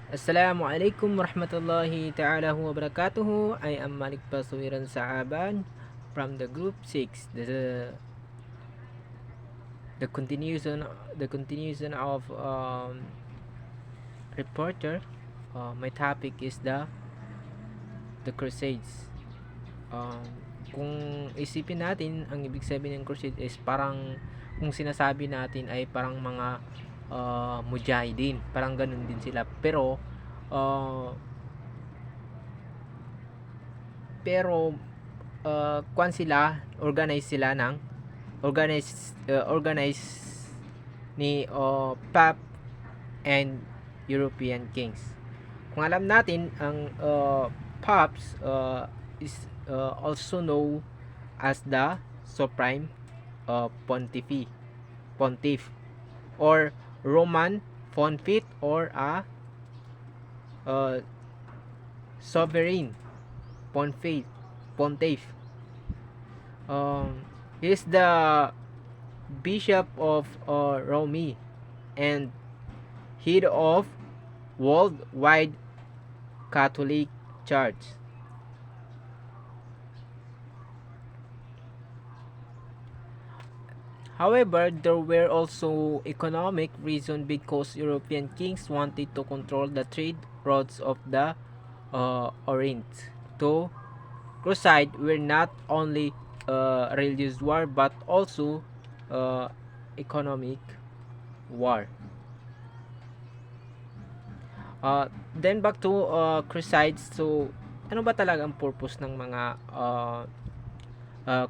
Assalamualaikum warahmatullahi ta'ala wabarakatuh. I am Malik Pasuiran Saaban from the group 6. The continuation of reporter. My topic is the Crusades. Um, kung isipin natin, ang ibig sabihin ng crusade is parang kung sinasabi natin ay parang mga mujahideen, parang ganun din sila. Uh, pero kwan sila, organize ni Pap and European kings. Kung alam natin, ang Pops is also known as the Supreme Pontiff or Roman Pontiff or a uh, Sovereign Pontiff. He is the Bishop of Rome and head of worldwide Catholic Church. However, there were also economic reasons because European kings wanted to control the trade routes of the Orient. To crusade were not only religious war but also economic war. Then back to crusades. So, ano ba talaga ang purpose ng mga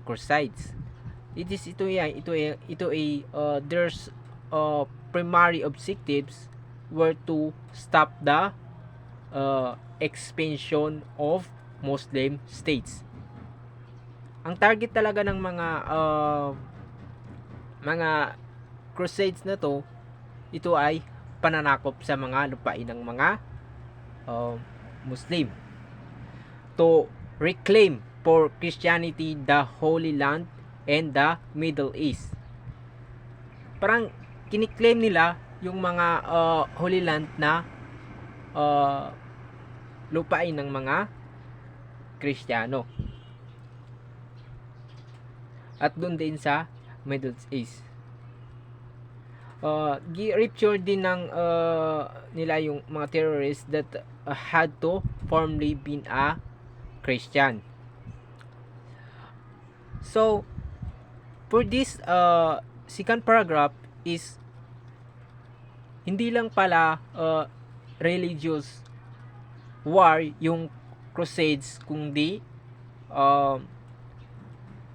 crusades? There's primary objectives were to stop the expansion of Muslim states. Ang target talaga ng mga crusades na to, ito ay pananakop sa mga lupain ng mga Muslim to reclaim for Christianity the Holy Land and the Middle East. Parang kiniklaim nila yung mga Holy Land na lupain ng mga Kristiyano. At doon din sa Middle East. Gi-rupture din ng nila yung mga terrorists that had to formally been a Christian. So, for this second paragraph is hindi lang pala religious war yung crusades, kundi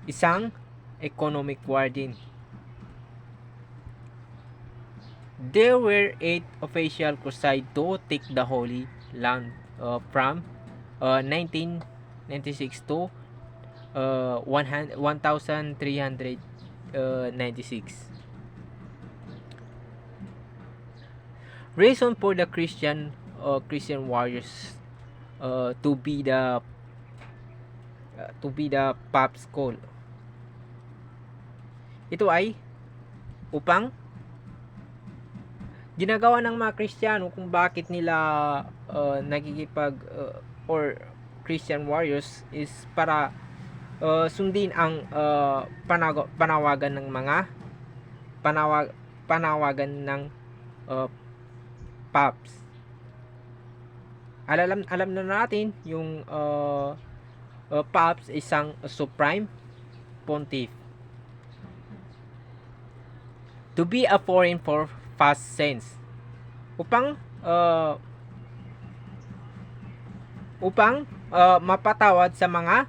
isang economic war din. There were 8 official crusades to take the Holy Land from 1996 to 1396. Reason for the Christian warriors to be the Pope's call. Ito ay upang ginagawa ng mga Kristiyano kung bakit nila nagkikipag or Christian warriors is para sundin ang panawagan ng mga panawagan ng Pops. Alam na natin yung Pops isang Supreme Pontiff. To be a foreign for past sense. Upang mapatawad sa mga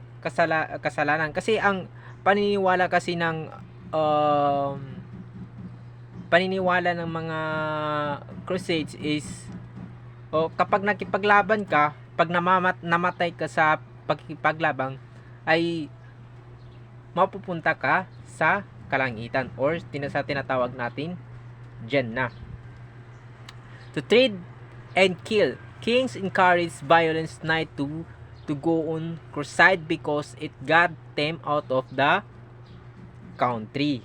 kasalanan. Kasi ang paniniwala kasi ng mga crusades is kapag nakipaglaban ka, pag namatay ka sa pagkikipaglaban, ay mapupunta ka sa kalangitan or tinatawag natin Jannah. To trade and kill. Kings encouraged violence not to go on crusade because it got them out of the country.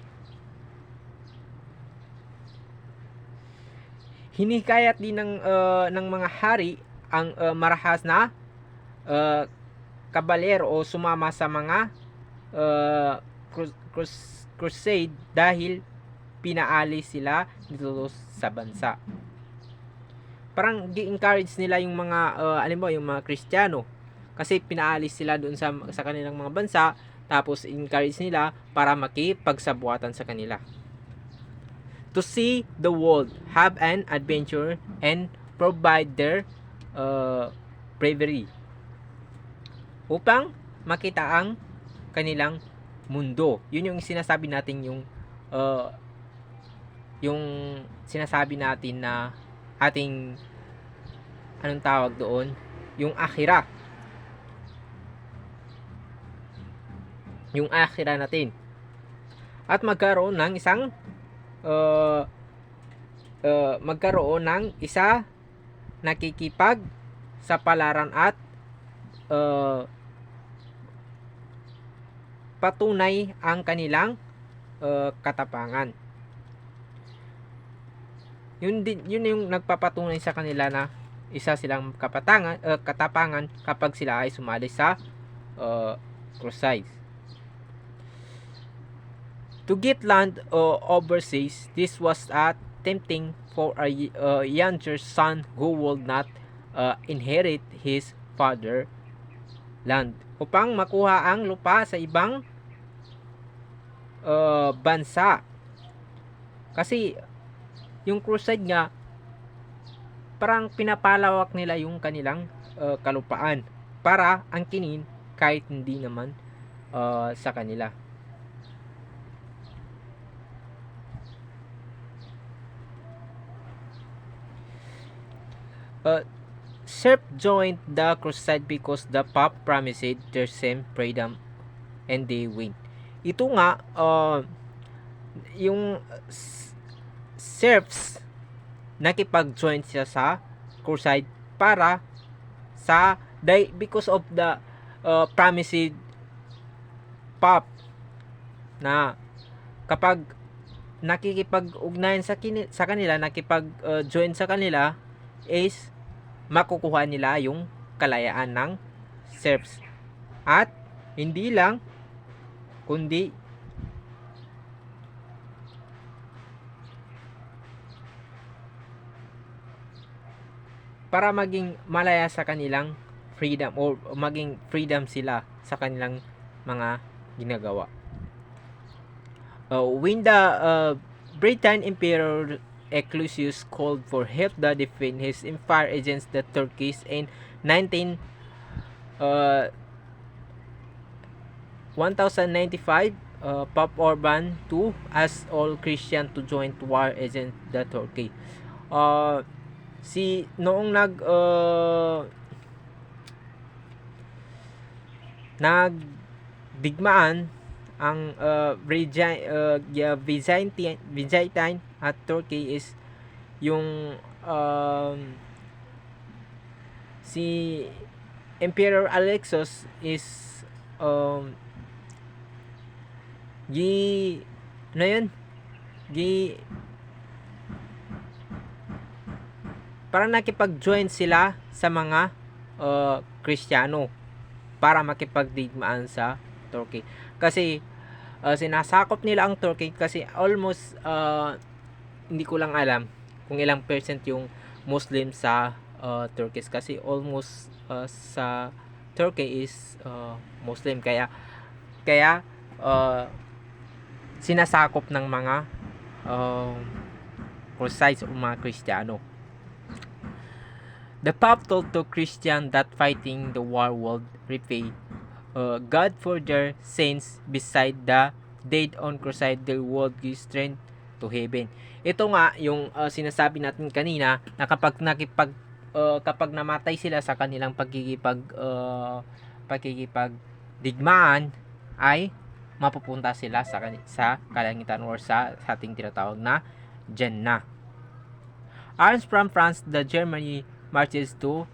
Hinikayat din ng mga hari ang marahas na kabalero o sumama sa mga crusade dahil pinaalis sila dito sa bansa. Parang gi-encourage nila yung mga yung mga Kristiyano kasi pinaalis sila doon sa kanilang mga bansa, tapos encourage nila para makipagsabuatan sa kanila. To see the world, have an adventure, and provide their bravery. Upang makita ang kanilang mundo. Yun yung sinasabi natin yung sinasabi natin na ating anong tawag doon? Yung akhira. Yung akhira natin. At magkaroon ng isa nakikipag sa palaran at patunay ang kanilang katapangan. Yun yung nagpapatunay sa kanila na isa silang katapangan kapag sila ay sumali sa crusade. To get land overseas, this was tempting for a younger son who would not inherit his father land. Upang makuha ang lupa sa ibang bansa. Kasi yung crusade nga, parang pinapalawak nila yung kanilang kalupaan para angkinin kahit hindi naman sa kanila. Serf joined the crusade because the Pope promised their same freedom and they win. Ito nga, yung serfs nakipag-join siya sa crusade para because of the promised Pope na kapag nakikipag-ugnayan sa kanila, nakipag-join sa kanila is makukuha nila yung kalayaan ng serfs. At hindi lang kundi para maging malaya sa kanilang freedom o maging freedom sila sa kanilang mga ginagawa. When the Britain Emperor Ecclesius called for help to defend his empire against the Turkish in 1095, Pope Urban II asked all Christian to join war against the Turkey. Noong nagdigmaan ang Byzantine at Turkey is yung si Emperor Alexios is parang nakipag-join sila sa mga Kristiyano para makipagdigmaan sa Turkey. Kasi sinasakop nila ang Turkey kasi almost hindi ko lang alam kung ilang percent yung Muslim sa Turkey kasi almost sa Turkey is Muslim kaya sinasakop ng mga Crusades o mga Kristiyano. The Pope told to Christian that fighting the war would repay God for their saints beside the dead on crusade they would give strength to heaven. Ito nga yung sinasabi natin kanina na kapag namatay sila sa kanilang pagkikipagdigmaan ay mapupunta sila sa kalangitan or sa ating tinatawag na Jannah. Arms from France, the Germany marches to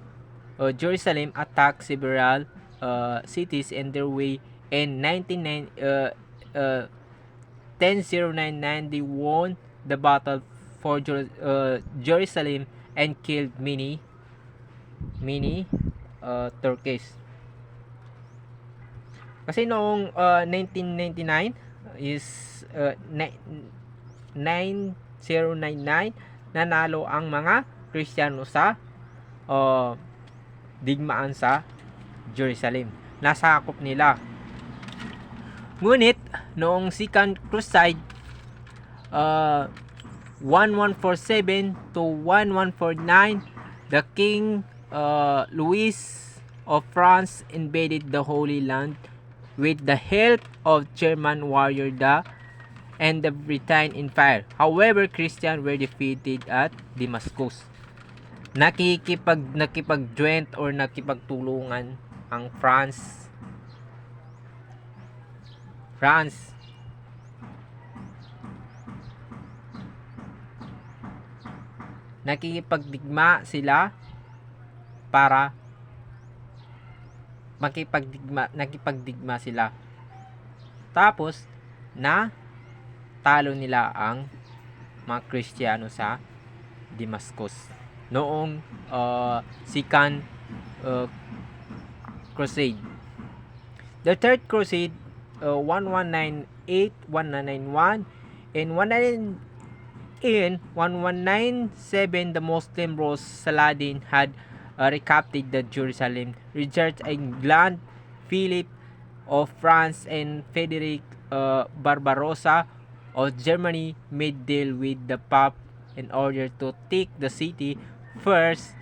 Jerusalem, attack several cities in their way. In 1009 they won the battle for Jerusalem and killed many Turkish. Kasi noong 1999 is 9099 nanalo ang mga Kristiyano sa digmaan sa Jerusalem. Nasakop nila. Ngunit noong Second Crusade 1147 to 1149, the King Louis of France invaded the Holy Land with the help of German warrior and the Britain Empire. However, Christians were defeated at Damascus. Nakipag-joint or nakipagtulungan ang France nakikipagdigma sila para nakipagdigma sila. Tapos na talo nila ang mga Kristiyano sa Damascus noong Second Crusade. The Third Crusade 1198-1191 and 1197, the Muslim rose Saladin had recaptured the Jerusalem. Richard England, Philip of France, and Frederick Barbarossa of Germany made deal with the Pope in order to take the city. First,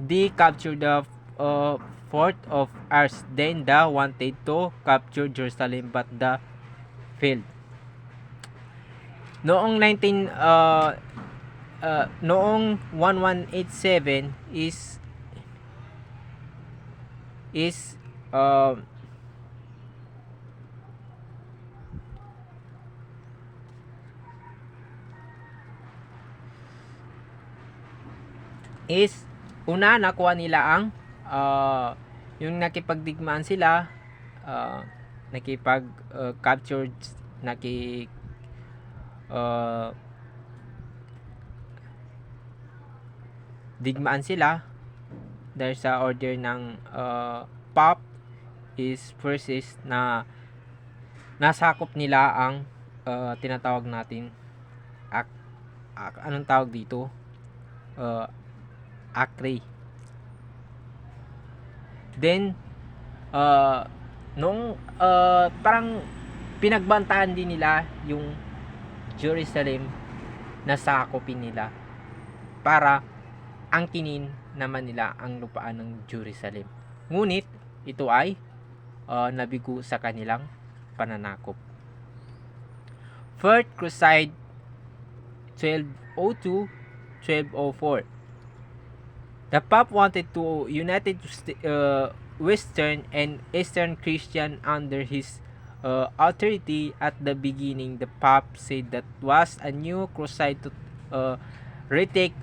they captured the fort of Ars. Then they wanted to capture Jerusalem but the failed. Noong 1187 is una nakuha nila ang yung nakipagdigmaan sila, captured digmaan sila dahil sa order ng Pope is versus na nasakop nila ang tinatawag natin anong tawag dito, Acre. Then nung parang pinagbantaan din nila yung Jerusalem na sakopin nila para angkinin naman nila ang lupaan ng Jerusalem. Ngunit ito ay nabigo sa kanilang pananakop. Fourth Crusade 1202-1204. The Pope wanted to unite Western and Eastern Christian under his authority. At the beginning, the Pope said that was a new crusade to retake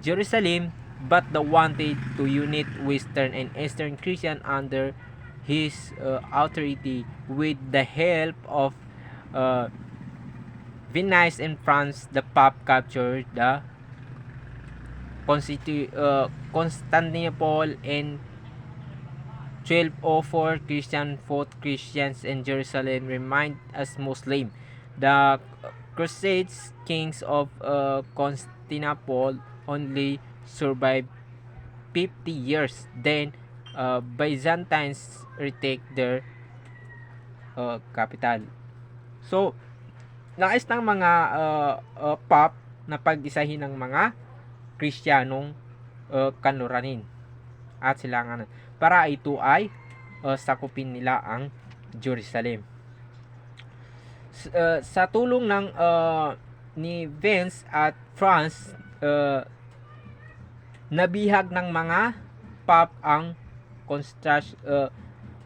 Jerusalem, but the wanted to unite Western and Eastern Christian under his authority. With the help of Venice and France, the Pope captured the Constantinople in 1204. Christian fought Christians in Jerusalem remained as Muslim. The Crusades kings of Constantinople only survived 50 years. Then Byzantines retake their capital. So, nais ng mga Pope na pag-isahin ng mga Kristiyanong kanluranin at silanganan para ito ay sakupin nila ang Jerusalem. Sa tulong ng ni Vence at France, nabihag ng mga Pope ang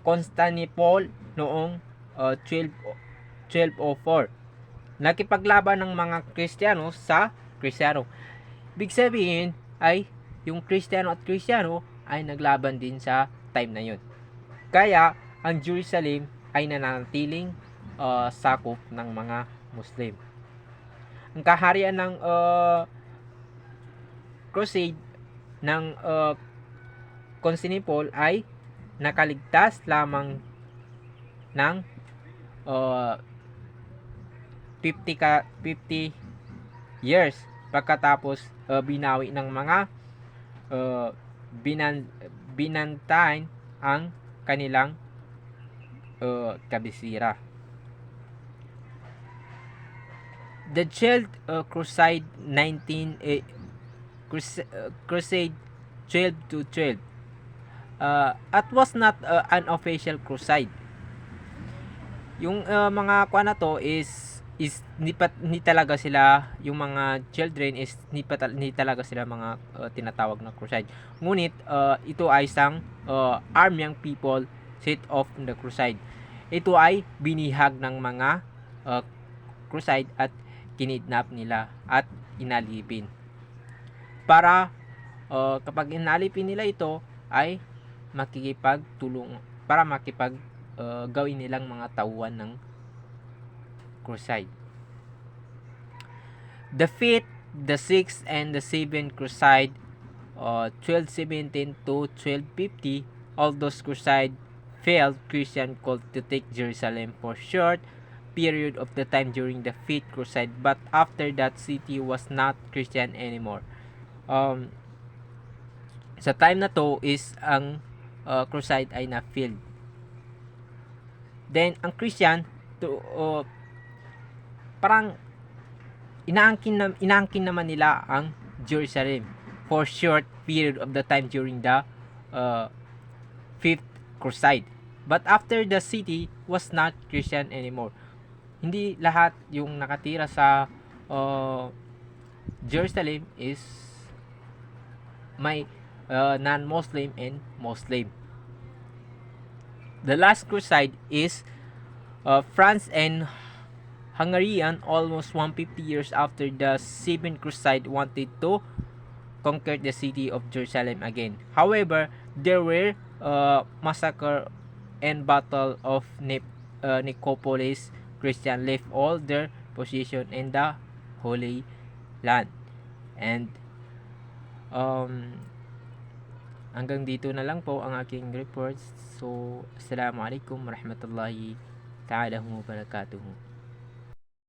Constantinople noong 1204. Nakipaglaban ng mga Kristiyano sa Kristiyano. Ibig sabihin ay yung Kristiyano at Kristiyano ay naglaban din sa time na yun. Kaya ang Jerusalem ay nananatiling sakop ng mga Muslim. Ang kaharian ng crusade ng Constantinople ay nakaligtas lamang ng 50 years pagkatapos binawi ng mga uh, Byzantine ang kanilang kabisira. The Twelfth Crusade 19 Crusade 12 to 12 at was not an official crusade. Yung mga kuan na to is ni talaga sila, yung mga children is ni talaga sila mga tinatawag na crusade. Ngunit ito ay isang armyang people set off in the crusade. Ito ay binihag ng mga crusade at kinidnap nila at inalipin. Para kapag inalipin nila ito ay makikipagtulong para gawin nilang mga tauhan ng crusade. The 5th, the 6th, and the 7th crusade, 1217 to 1250, all those crusade failed Christian called to take Jerusalem for short period of the time during the 5th crusade, but after that city was not Christian anymore. Sa time na to is ang crusade ay na-failed. Then ang Christian to parang inaangkin naman nila ang Jerusalem for short period of the time during the 5th crusade. But after the city was not Christian anymore. Hindi lahat yung nakatira sa Jerusalem is may non-Muslim and Muslim. The last crusade is France and Hungarian almost 150 years after the 7th crusade wanted to conquer the city of Jerusalem again. However, there were massacre and battle of Nicopolis. Christian left all their position in the Holy Land. And hanggang dito na lang po ang aking reports. So, Assalamualaikum warahmatullahi ta'ala wa barakatuhu.